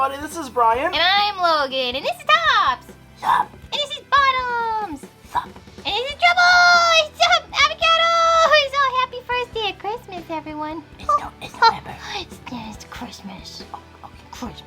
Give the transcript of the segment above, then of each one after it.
everybody, this is Brian. And I'm Logan, and this is Tops. Sup? And this is Bottoms. Sup? And this is Trouble. Sup, Avocado. So happy first day of Christmas, everyone. It's November. It's Christmas. Okay. Christmas.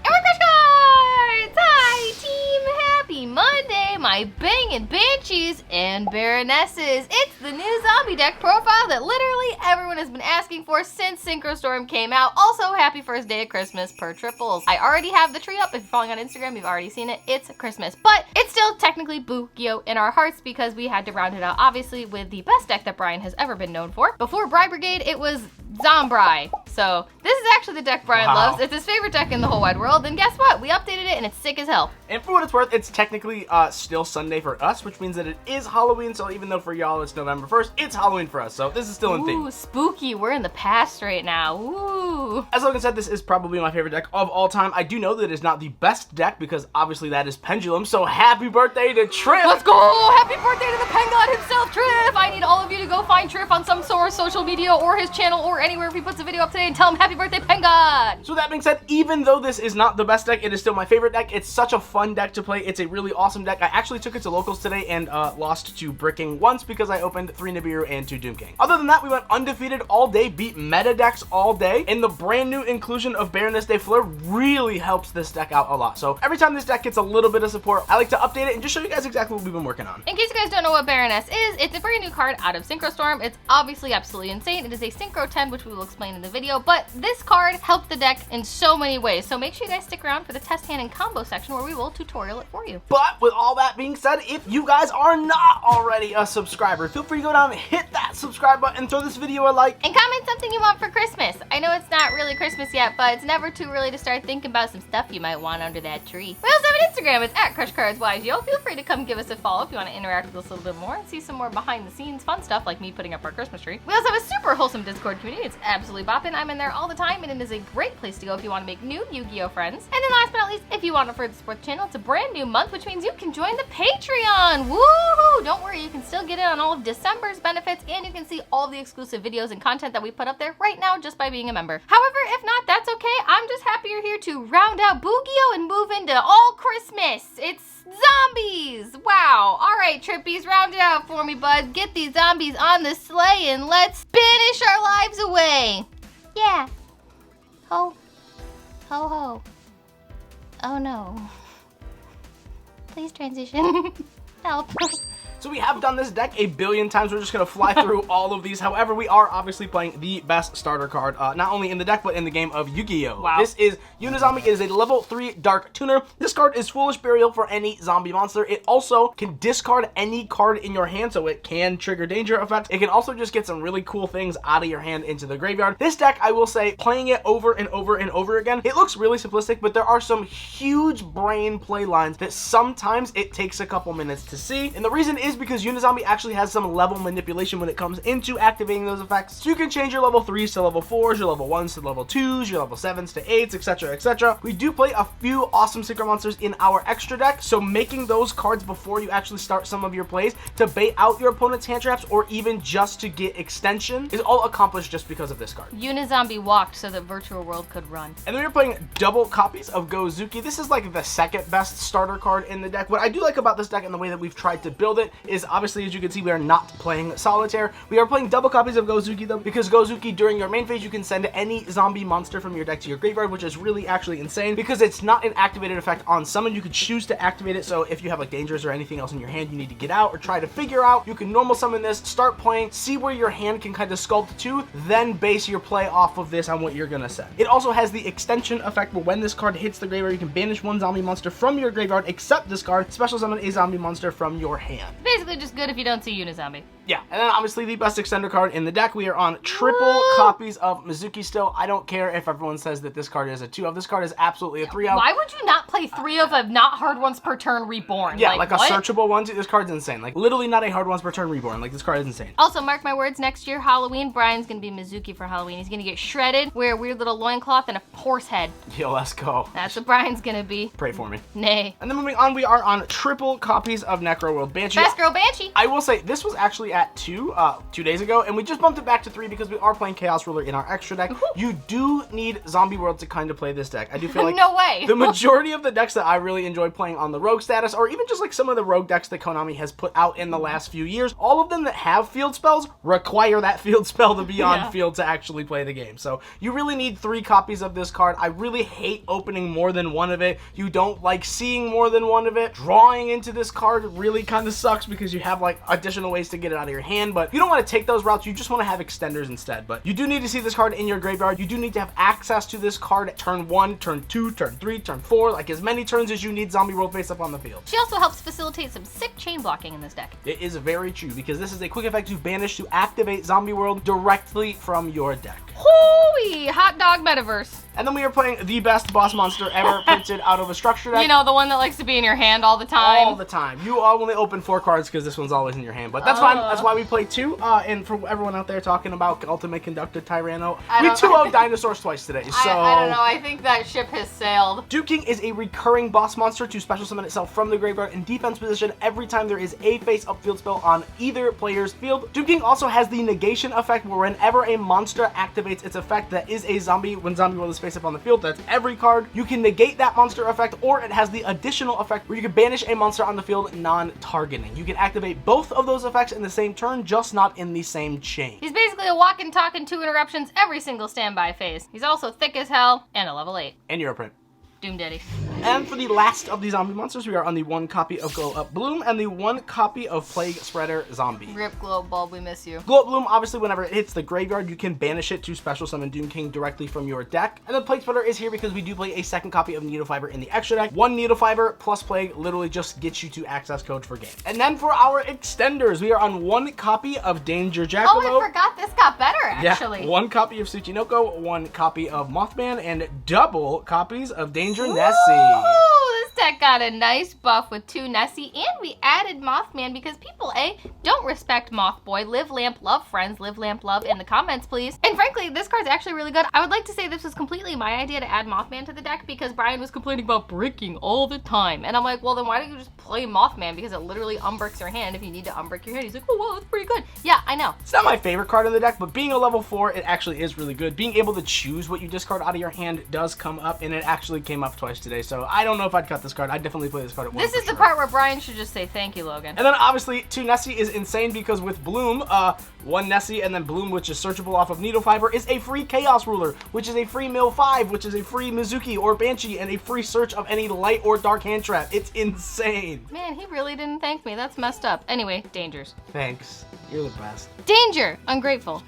And we're Crush Cards! Hi, team! Happy Monday, my bangin' banshees and baronesses. It's the new zombie deck profile that literally everyone has been asking for since Synchro Storm came out. Also, happy first day of Christmas per triples. I already have the tree up. If you're following on Instagram, you've already seen it. It's Christmas. But it's still technically Yugioh in our hearts because we had to round it out, obviously, with the best deck that Brian has ever been known for. Before Bri Brigade, it was Zombri. So this is actually the deck Brian loves. It's his favorite deck in the whole wide world. And guess what? We updated it and it's sick as hell. And for what it's worth, it's technically still Sunday for us, which means that it is Halloween. So even though for y'all it's November 1st, it's Halloween for us. So this is still in theme. Ooh, spooky. We're in the past right now. Ooh. As Logan said, this is probably my favorite deck of all time. I do know that it is not the best deck because obviously that is Pendulum. So happy birthday to Triff! Let's go! Happy birthday to the Pen God himself, Triff! I need all of you to go find Triff on some sort of social media or his channel or anywhere if he puts a video up today and tell him happy birthday, Pen God! So that being said, even though this is not the best deck, it is still my favorite deck. It's such a fun deck to play. It's a really awesome deck. I actually took it to locals today and lost to Bricking once because I opened 3 Nibiru and 2 Doom King. Other than that, we went undefeated all day, beat meta decks all day, and the brand new inclusion of Baroness de Fleur really helps this deck out a lot. So every time this deck gets a little bit of support, I like to update it and just show you guys exactly what we've been working on. In case you guys don't know what Baroness is, it's a brand new card out of Synchro Storm. It's obviously absolutely insane. It is a Synchro 10, which we will explain in the video, but this card helped the deck in so many ways. So make sure you guys stick around for the test hand and combo section where we will tutorial it for you. But with all that being said, if you guys are not already a subscriber, feel free to go down and hit that subscribe button, throw this video a like, and comment something you want for Christmas. I know it's not really Christmas yet, but it's never too early to start thinking about some stuff you might want under that tree. We also have an Instagram. It's at CrushCardsYugioh. Feel free to come give us a follow if you want to interact with us a little bit more and see some more behind the scenes fun stuff like me putting up our Christmas tree. We also have a super wholesome Discord community. It's absolutely bopping. I'm in there all the time, and it is a great place to go if you want to make new Yu-Gi-Oh friends. And then last but not least, if you want to further support the channel, it's a brand new month, which means you can join the Patreon. Woohoo! Don't worry, you can still get in on all of December's benefits, and you can see all the exclusive videos and content that we put up there right now just by being a member. However, if not, that's okay. I'm just happy you're here to round out Yugioh and move into all Christmas. It's zombies! Wow. All right, Trippies, round it out for me, bud. Get these zombies on the sleigh and let's banish our lives away. Yeah. Ho. Ho ho. Oh no. Please transition. Help. So we have done this deck a billion times. We're just going to fly through all of these. However, we are obviously playing the best starter card, not only in the deck, but in the game of Yu-Gi-Oh! Wow. This is Unizombie. It is a level 3 Dark Tuner. This card is Foolish Burial for any zombie monster. It also can discard any card in your hand, so it can trigger danger effects. It can also just get some really cool things out of your hand into the graveyard. This deck, I will say, playing it over and over and over again, it looks really simplistic, but there are some huge brain play lines that sometimes it takes a couple minutes to see. And the reason is because Unizombie actually has some level manipulation when it comes into activating those effects. So you can change your level 3s to level 4s, your level 1s to level 2s, your level 7s to 8s, etc, etc. We do play a few awesome synchro monsters in our extra deck, so making those cards before you actually start some of your plays to bait out your opponent's hand traps or even just to get extension is all accomplished just because of this card. Unizombie walked so the virtual world could run. And then we're playing double copies of Gozuki. This is like the second best starter card in the deck. What I do like about this deck and the way that we've tried to build it is obviously, as you can see, we are not playing Solitaire. We are playing double copies of Gozuki though, because Gozuki during your main phase, you can send any zombie monster from your deck to your graveyard, which is really actually insane because it's not an activated effect on summon. You could choose to activate it. So if you have like dangers or anything else in your hand you need to get out or try to figure out, you can normal summon this, start playing, see where your hand can kind of sculpt to, then base your play off of this on what you're gonna set. It also has the extension effect where when this card hits the graveyard, you can banish one zombie monster from your graveyard, except this card, special summon a zombie monster from your hand. Basically just good if you don't see Unizombie. Yeah, and then obviously the best extender card in the deck. We are on triple copies of Mizuki still. I don't care if everyone says that this card is a 2 of. This card is absolutely a 3 of. Why would you not play 3 of a not hard ones per turn reborn? Yeah, like a what? searchable one. This card's insane. Like literally not a hard ones per turn reborn. Like this card is insane. Also, mark my words, next year, Halloween, Brian's gonna be Mizuki for Halloween. He's gonna get shredded, wear a weird little loincloth, and a horse head. Yo, let's go. That's what Brian's gonna be. Pray for me. Nay. And then moving on, we are on triple copies of Necro World Banshee. Fast Girl Banshee. I will say, this was actually at 2 days ago, and we just bumped it back to 3 because we are playing Chaos Ruler in our extra deck. You do need Zombie World to kind of play this deck. I do feel like no way. The majority of the decks that I really enjoy playing on the Rogue status, or even just like some of the Rogue decks that Konami has put out in the last few years, all of them that have field spells require that field spell to be on field to actually play the game. So you really need 3 copies of this card. I really hate opening more than one of it. You don't like seeing more than one of it. Drawing into this card really kind of sucks because you have like additional ways to get it out of your hand, but you don't want to take those routes. You just want to have extenders instead. But you do need to see this card in your graveyard. You do need to have access to this card at turn 1, turn 2, turn 3, turn 4, like as many turns as you need Zombie World face up on the field. She also helps facilitate some sick chain blocking in this deck. It is very true because this is a quick effect to banish to activate Zombie World directly from your deck. Hooey! Hot dog metaverse. And then we are playing the best boss monster ever printed out of a structure deck. You know, the one that likes to be in your hand all the time. All the time. You only open 4 cards because this one's always in your hand, but that's fine. That's why we play 2. And for everyone out there talking about Ultimate Conductor Tyranno, we 2-0 Dinosaurs twice today. So I don't know. I think that ship has sailed. Duke King is a recurring boss monster to special summon itself from the graveyard in defense position every time there is a face-up field spell on either player's field. Duke King also has the negation effect where whenever a monster activates its effect that is a zombie when Zombie World is face-up on the field, that's every card, you can negate that monster effect, or it has the additional effect where you can banish a monster on the field non-targeting. You can activate both of those effects in the same turn, just not in the same chain. He's basically a walking, talking 2 interruptions every single standby phase. He's also thick as hell and a level 8. And Europrint. Doom Daddy. And for the last of the zombie monsters, we are on the 1 copy of Glow Up Bloom and the 1 copy of Plague Spreader Zombie. Rip Globe Bulb, we miss you. Glow Up Bloom, obviously, whenever it hits the graveyard, you can banish it to special summon Doom King directly from your deck. And the Plague Spreader is here because we do play a 2nd copy of Needle Fiber in the extra deck. 1 Needle Fiber plus Plague literally just gets you to access codes for game. And then for our extenders, we are on 1 copy of Danger Jackalope. Oh, I forgot this got better, actually. Yeah, 1 copy of Tsuchinoko, 1 copy of Mothman, and double copies of Danger Ooh. Nessie. This deck got a nice buff with 2 Nessie, and we added Mothman because people, don't respect Mothboy. Live, lamp, love, friends. Live, lamp, love in the comments, please. And frankly, this card's actually really good. I would like to say this was completely my idea to add Mothman to the deck because Brian was complaining about breaking all the time. And I'm like, well, then why don't you just play Mothman because it literally unbricks your hand if you need to unbrick your hand. He's like, oh, wow, that's pretty good. Yeah, I know. It's not my favorite card in the deck, but being a level 4, it actually is really good. Being able to choose what you discard out of your hand does come up, and it actually came up twice today, so I don't know if I'd cut this card. I'd definitely play this card at 1. This is the part where Brian should just say thank you, Logan. And then obviously 2 Nessie is insane because with Bloom, 1 Nessie and then Bloom, which is searchable off of Needle Fiber, is a free Chaos Ruler, which is a free Mill 5, which is a free Mizuki or Banshee, and a free search of any light or dark hand trap. It's insane. Man, he really didn't thank me. That's messed up. Anyway, dangers. Thanks. You're the best. Danger! Ungrateful.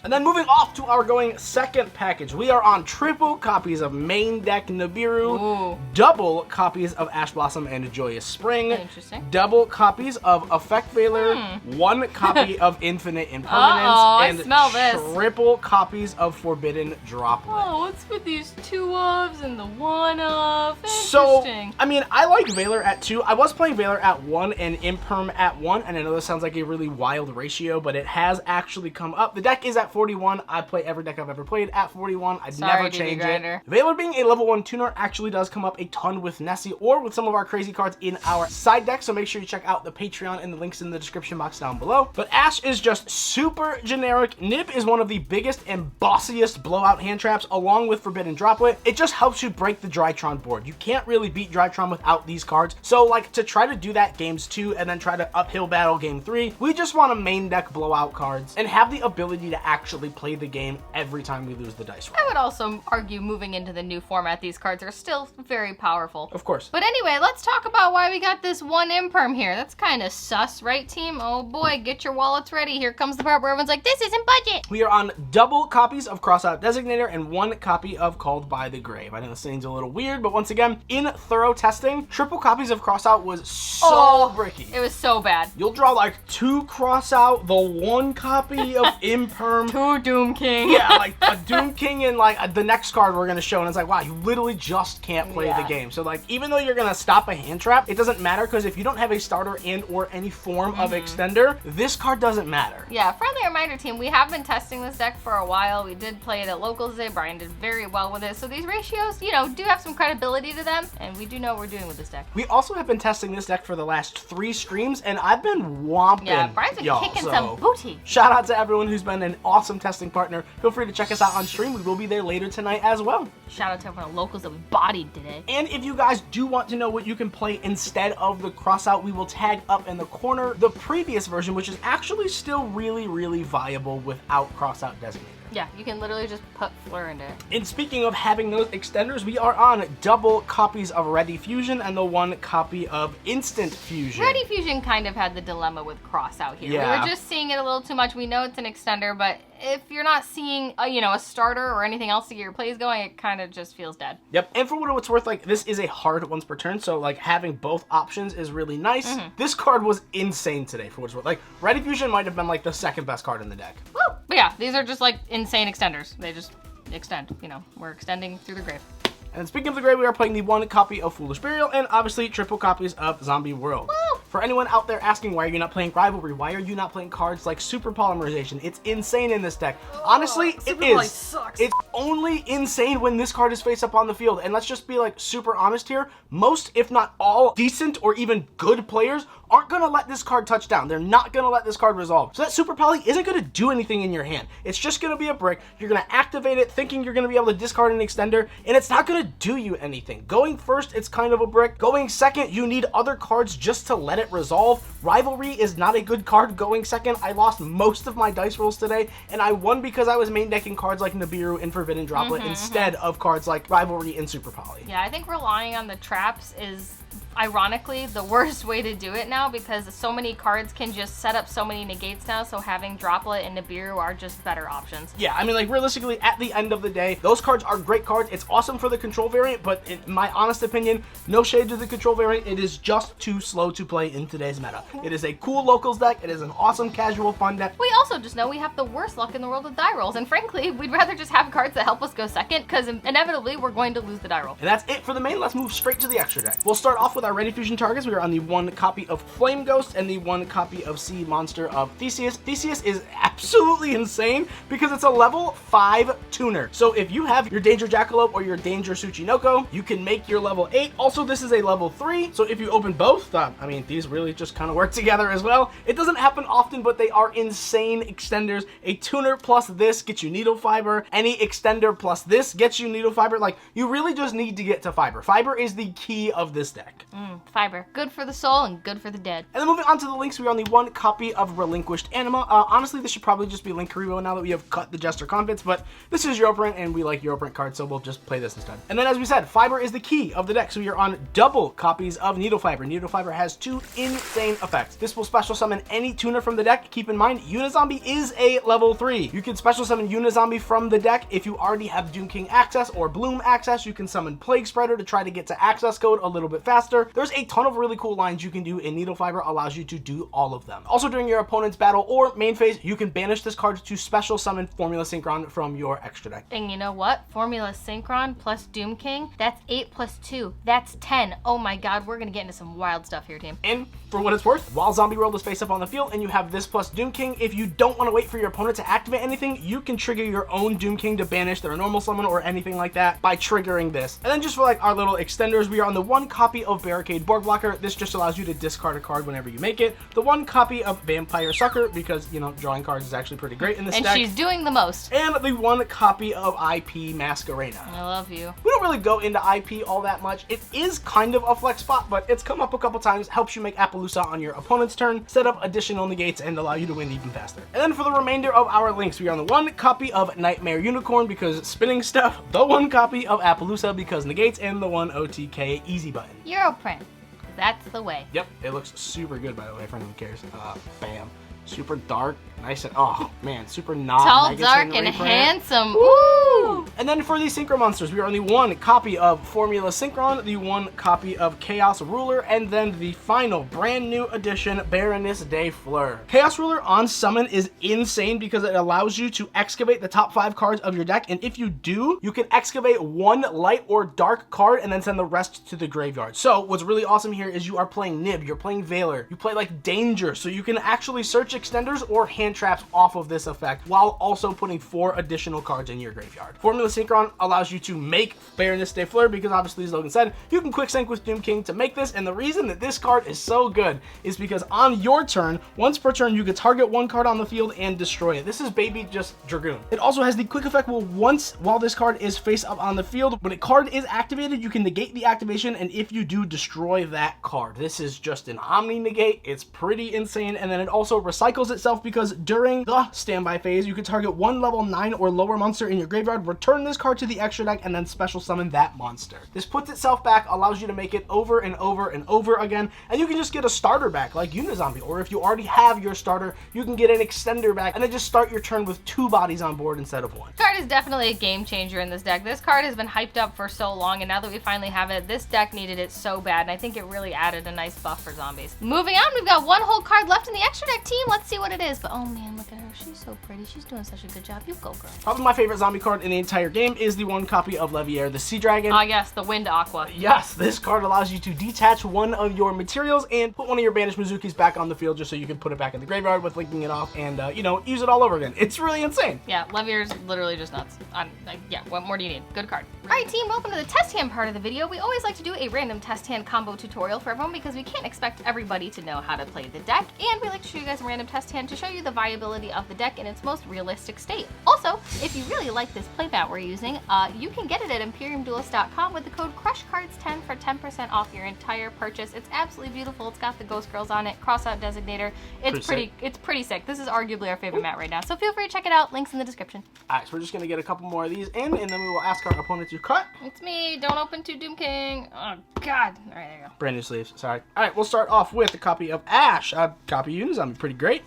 And then moving off to our going 2nd package, we are on triple copies of main deck Nibiru, double copies of Ash Blossom and Joyous Spring, Interesting. double copies of Effect Veiler, 1 copy of Infinite Impermanence, I and smell this. triple copies of Forbidden Droplet. Oh, what's with these 2 ofs and the 1 off? So, Interesting. I mean, I like Veiler at 2. I was playing Veiler at 1 and Imperm at 1, and I know this sounds like a really wild ratio, but it has actually come up. The deck is at 41. I play every deck I've ever played at 41. I'd never change it. Veiler being a level 1 tuner actually does come up a ton with Nessie or with some of our crazy cards in our side deck, so make sure you check out the Patreon and the links in the description box down below. But Ash is just super generic. Nib is one of the biggest and bossiest blowout hand traps along with Forbidden Droplet. It just helps you break the Drytron board. You can't really beat Drytron without these cards. So like to try to do that games 2 and then try to uphill battle game 3, we just want to main deck blowout cards and have the ability to actually play the game every time we lose the dice roll. I would also argue moving into the new format, these cards are still very powerful. Of course. But anyway, let's talk about why we got this 1 Imperm here. That's kind of sus, right, team? Oh boy, get your wallets ready. Here comes the part where everyone's like, this isn't budget. We are on double copies of Crossout Designator and 1 copy of Called by the Grave. I know this seems a little weird, but once again, in thorough testing, triple copies of Crossout was so bricky. It was so bad. You'll draw like 2 Crossout, the 1 copy of Imperm, Two Doom King. Yeah, like a Doom King and like the next card we're gonna show, and it's like, wow, you literally just can't play the game. So like, even though you're gonna stop a hand trap, it doesn't matter because if you don't have a starter and or any form of extender, this card doesn't matter. Yeah, friendly reminder, team, we have been testing this deck for a while. We did play it at locals today. Brian did very well with it. So these ratios, you know, do have some credibility to them, and we do know what we're doing with this deck. We also have been testing this deck for the last 3 streams, and I've been whomping. Yeah, Brian's been kicking some booty. Shout out to everyone who's been an awesome testing partner. Feel free to check us out on stream. We will be there later tonight as well. Shout out to everyone at locals that we bodied today. And if you guys do want to know what you can play instead of the crossout, we will tag up in the corner the previous version, which is actually still really, really viable without crossout designator. Yeah, you can literally just put Fleur into it. And speaking of having those extenders, we are on double copies of Ready Fusion and the 1 copy of Instant Fusion. Ready Fusion kind of had the dilemma with crossout here. Yeah. We were just seeing it a little too much. We know it's an extender, but if you're not seeing a starter or anything else to get your plays going, it kind of just feels dead. Yep. And for what it's worth, like, this is a hard once per turn, so like having both options is really nice. This card was insane today for what it's worth. Like, Ready Fusion might have been like the second best card in the deck. Woo! But yeah, these are just like insane extenders. They just extend, we're extending through the grave. And speaking of the grave, we are playing the 1 copy of Foolish Burial and obviously triple copies of Zombie World. Woo! For anyone out there asking, why are you not playing Rivalry? Why are you not playing cards like Super Polymerization? It's insane in this deck. Honestly, it is. Sucks. It's only insane when this card is face up on the field. And let's just be like super honest here. Most, if not all, decent or even good players aren't going to let this card touch down. They're not going to let this card resolve. So that Super Poly isn't going to do anything in your hand. It's just going to be a brick. You're going to activate it thinking you're going to be able to discard an extender, and it's not going to do you anything. Going first, it's kind of a brick. Going second, you need other cards just to let it resolve. Rivalry is not a good card going second. I lost most of my dice rolls today, and I won because I was main decking cards like Nibiru and Forbidden Droplet instead of cards like Rivalry and Super Poly. Yeah, I think relying on the traps is ironically the worst way to do it now because so many cards can just set up so many negates now, so having Droplet and Nibiru are just better options. Yeah, I mean, like, realistically, at the end of the day, those cards are great cards. It's awesome for the control variant, but in my honest opinion, no shade to the control variant, it is just too slow to play in today's meta. It is a cool locals deck. It is an awesome casual fun deck. We also just know we have the worst luck in the world with die rolls, and frankly, we'd rather just have cards that help us go second, because inevitably, we're going to lose the die roll. And that's it for the main. Let's move straight to the extra deck. We'll start off with our Ready Fusion targets. We are on the 1 copy of Flame Ghost and the 1 copy of Sea Monster of Theseus. Theseus is absolutely insane because it's a level 5 tuner. So if you have your Danger Jackalope or your Danger Tsuchinoko, you can make your level 8. Also, this is a level 3, so if you open both, I mean, these really just kind of work together as well. It doesn't happen often, but they are insane extenders. A tuner plus this gets you Needle Fiber. Any extender plus this gets you Needle Fiber. Like, you really just need to get to Fiber. Fiber is the key of this deck. Fiber. Good for the soul and good for the dead. And then moving on to the links, we are on the 1 copy of Relinquished Anima. Honestly, this should probably just be Link Karibo now that we have cut the Jester Convents, but this is Europrint, and we like Europrint cards, so we'll just play this instead. And then, as we said, Fiber is the key of the deck, so we are on double copies of Needle Fiber. Needle Fiber has 2 insane effects. This will special summon any tuner from the deck. Keep in mind, Unizombie is a level 3. You can special summon Unizombie from the deck. If you already have Doom King access or Bloom access, you can summon Plague Spreader to try to get to access code a little bit faster. There's a ton of really cool lines you can do, and Needle Fiber allows you to do all of them. Also, during your opponent's battle or main phase, you can banish this card to special summon Formula Synchron from your extra deck. And you know what? Formula Synchron plus Doom King, that's 8 plus 2. That's 10. Oh my god, we're gonna get into some wild stuff here, team. And for what it's worth, while Zombie World is face up on the field and you have this plus Doom King, if you don't want to wait for your opponent to activate anything, you can trigger your own Doom King to banish their normal summon or anything like that by triggering this. And then just for like our little extenders, we are on the 1 copy of Barricade Board Blocker. This just allows you to discard a card whenever you make it. The 1 copy of Vampire Sucker, because, drawing cards is actually pretty great in this deck. And she's doing the most. And the 1 copy of IP Masquerena. I love you. We don't really go into IP all that much. It is kind of a flex spot, but it's come up a couple times, helps you make Appaloosa on your opponent's turn, set up additional negates, and allow you to win even faster. And then for the remainder of our links, we are on the 1 copy of Nightmare Unicorn because spinning stuff, the 1 copy of Appaloosa because negates, and the 1 OTK easy button. Europrint. That's the way. Yep, it looks super good, by the way, if anyone cares. Bam. Super dark, nice and, oh man, super not Tall, Megaton dark, and reprint. handsome. Ooh! And then for the Synchro Monsters, we are on the 1 copy of Formula Synchron, the 1 copy of Chaos Ruler, and then the final brand new edition, Baroness de Fleur. Chaos Ruler on summon is insane because it allows you to excavate the top 5 cards of your deck, and if you do, you can excavate 1 light or dark card and then send the rest to the graveyard. So what's really awesome here is you are playing Nib, you're playing Veiler, you play like Danger, so you can actually search extenders or hand traps off of this effect while also putting 4 additional cards in your graveyard. Formula Synchron allows you to make Baroness de Fleur because obviously, as Logan said, you can quick sync with Doom King to make this, and the reason that this card is so good is because on your turn, once per turn, you can target 1 card on the field and destroy it. This is baby just Dragoon. It also has the quick effect while this card is face up on the field, when a card is activated, you can negate the activation, and if you do, destroy that card. This is just an Omni negate. It's pretty insane, and then it also recycles itself because during the standby phase, you can target 1 level 9 or lower monster in your graveyard, return this card to the extra deck, and then special summon that monster. This puts itself back, allows you to make it over and over and over again, and you can just get a starter back like Unizombie, or if you already have your starter, you can get an extender back, and then just start your turn with 2 bodies on board instead of 1. This card is definitely a game changer in this deck. This card has been hyped up for so long, and now that we finally have it, this deck needed it so bad, and I think it really added a nice buff for zombies. Moving on, we've got 1 whole card left in the extra deck team. Let's see what it is, but oh man, look at her. She's so pretty. She's doing such a good job. You go, girl. Probably my favorite zombie card in the entire game is the 1 copy of Leviair, the Sea Dragon. Ah, yes, the Wind Aqua. Yes, this card allows you to detach 1 of your materials and put 1 of your banished Mizukis back on the field just so you can put it back in the graveyard with linking it off and, you know, use it all over again. It's really insane. Yeah, Leviair's literally just nuts. Yeah, what more do you need? Good card. Alright team, welcome to the test hand part of the video. We always like to do a random test hand combo tutorial for everyone because we can't expect everybody to know how to play the deck, and we like to show you guys a random test hand to show you the viability of the deck in its most realistic state. Also, if you really like this playmat we're using, you can get it at ImperiumDuelist.com with the code CrushCards10 for 10% off your entire purchase. It's absolutely beautiful. It's got the Ghost Girls on it, crossout designator. It's pretty sick. This is arguably our favorite mat right now, so feel free to check it out. Links in the description. Alright, so we're just gonna get a couple more of these in, and then we will ask our opponent to cut. It's me. Don't open to Doom King. Oh god. Alright, there you go. Brand new sleeves, sorry. Alright, we'll start off with a copy of Ash, a copy of Unizombie, pretty great.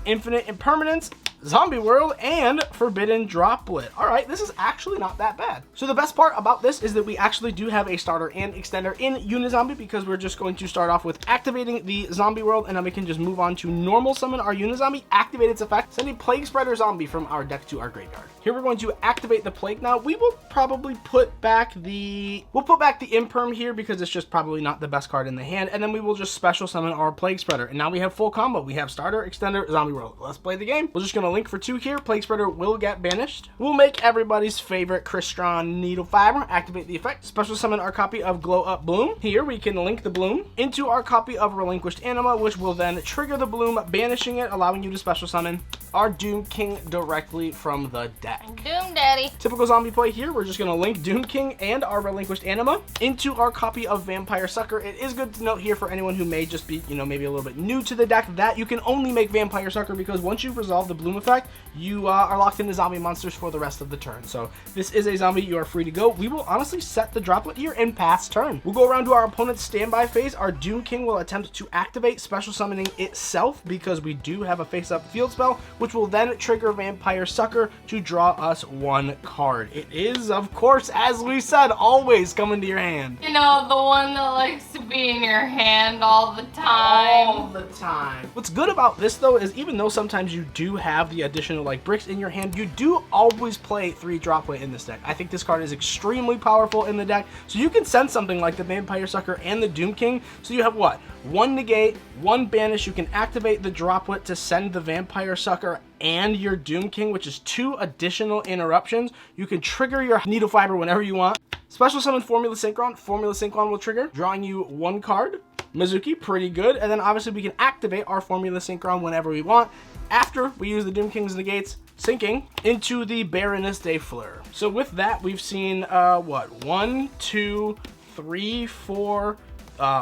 Infinite Impermanence, Zombie World, and Forbidden Droplet. Alright, this is actually not that bad. So the best part about this is that we actually do have a starter and extender in Unizombie because we're just going to start off with activating the Zombie World, and then we can just move on to normal summon our Unizombie, activate its effect, send a Plague Spreader Zombie from our deck to our graveyard. Here we're going to activate the Plague now. We will probably put back the Imperm here because it's just probably not the best card in the hand, and then we will just special summon our Plague Spreader. And now we have full combo. We have starter, extender, Zombie World. Let's play the game. We're just going to link for 2 here. Plague Spreader will get banished. We'll make everybody's favorite Crystron Needle Fiber, activate the effect, special summon our copy of Glow Up Bloom. Here we can link the Bloom into our copy of Relinquished Anima, which will then trigger the Bloom, banishing it, allowing you to special summon our Doom King directly from the deck. Doom Daddy. Typical zombie play here. We're just going to link Doom King and our Relinquished Anima into our copy of Vampire Sucker. It is good to note here for anyone who may just be, you know, maybe a little bit new to the deck that you can only make Vampire Sucker because once you've resolved the Bloom effect, you are locked into zombie monsters for the rest of the turn. So this is a zombie. You are free to go. We will honestly set the droplet here and pass turn. We'll go around to our opponent's standby phase. Our Doom King will attempt to activate special summoning itself because we do have a face-up field spell, which will then trigger Vampire Sucker to draw us 1 card. It is, of course, as we said, always coming to your hand. You know, the one that likes to be in your hand all the time. All the time. What's good about this, though, is even though sometimes you do have the additional, like, bricks in your hand, you do always play 3 droplet in this deck. I think this card is extremely powerful in the deck, so you can send something like the Vampire Sucker and the Doom King, so you have, what, 1 negate, 1 banish. You can activate the droplet to send the Vampire Sucker and your Doom King, which is 2 additional interruptions. You can trigger your Needle Fiber whenever you want. Special summon Formula Synchron. Formula Synchron will trigger, drawing you 1 card. Mizuki, pretty good. And then obviously we can activate our Formula Synchron whenever we want after we use the Doom King's negates, sinking into the Baroness de Fleur. So with that, we've seen, what, 1, 2, 3, 4,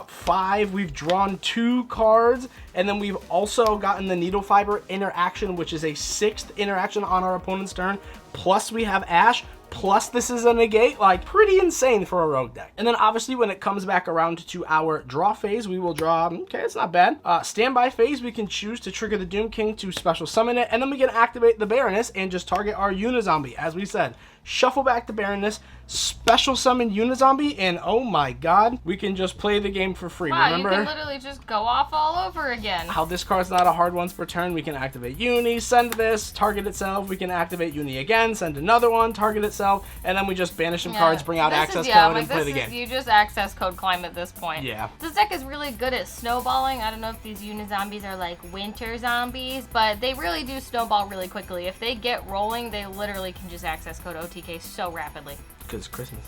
5. We've drawn 2 cards, and then we've also gotten the Needle Fiber interaction, which is a 6th interaction on our opponent's turn. Plus we have Ash. plus this is a negate, like pretty insane for a rogue deck. And then obviously when it comes back around to our draw phase, we will draw, okay, it's not bad. Standby phase, we can choose to trigger the Doom King to special summon it, and then we can activate the Baroness and just target our Unizombie, as we said. Shuffle back the Baroness, special summon Unizombie, and oh my god, we can just play the game for free. Wow, Remember? You can literally just go off all over again. How this card's not a hard once per turn, we can activate Uni, send this, target itself, we can activate Uni again, send another one, target itself, and then we just banish some cards, bring out access code, and play the game. You just access code climb at this point. Yeah. This deck is really good at snowballing. I don't know if these Unizombies are like winter zombies, but they really do snowball really quickly. If they get rolling, they literally can just access code OTK so rapidly. Because it's Christmas.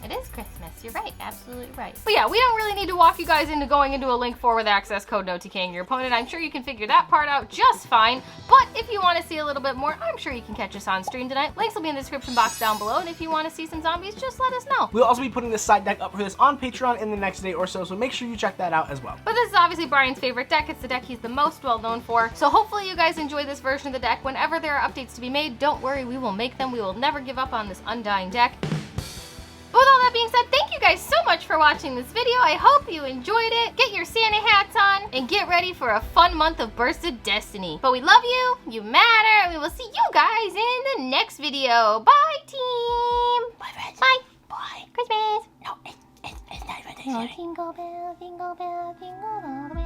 It is Christmas. You're right. Absolutely right. But yeah, we don't really need to walk you guys into going into a link 4 with access code no TKing your opponent. I'm sure you can figure that part out just fine. But if you want to see a little bit more, I'm sure you can catch us on stream tonight. Links will be in the description box down below. And if you want to see some zombies, just let us know. We'll also be putting this side deck up for this on Patreon in the next day or so, so make sure you check that out as well. But this is obviously Brian's favorite deck. It's the deck he's the most well known for. So hopefully you guys enjoy this version of the deck. Whenever there are updates to be made, don't worry, we will make them. We will never give up on this undying deck. But with all that being said, thank you guys so much for watching this video. I hope you enjoyed it. Get your Santa hats on and get ready for a fun month of Burst of Destiny. But we love you, you matter, and we will see you guys in the next video. Bye, team. Bye, friends. Bye. Bye. Christmas. No, it's not even Jingle bell, jingle bell, jingle bell.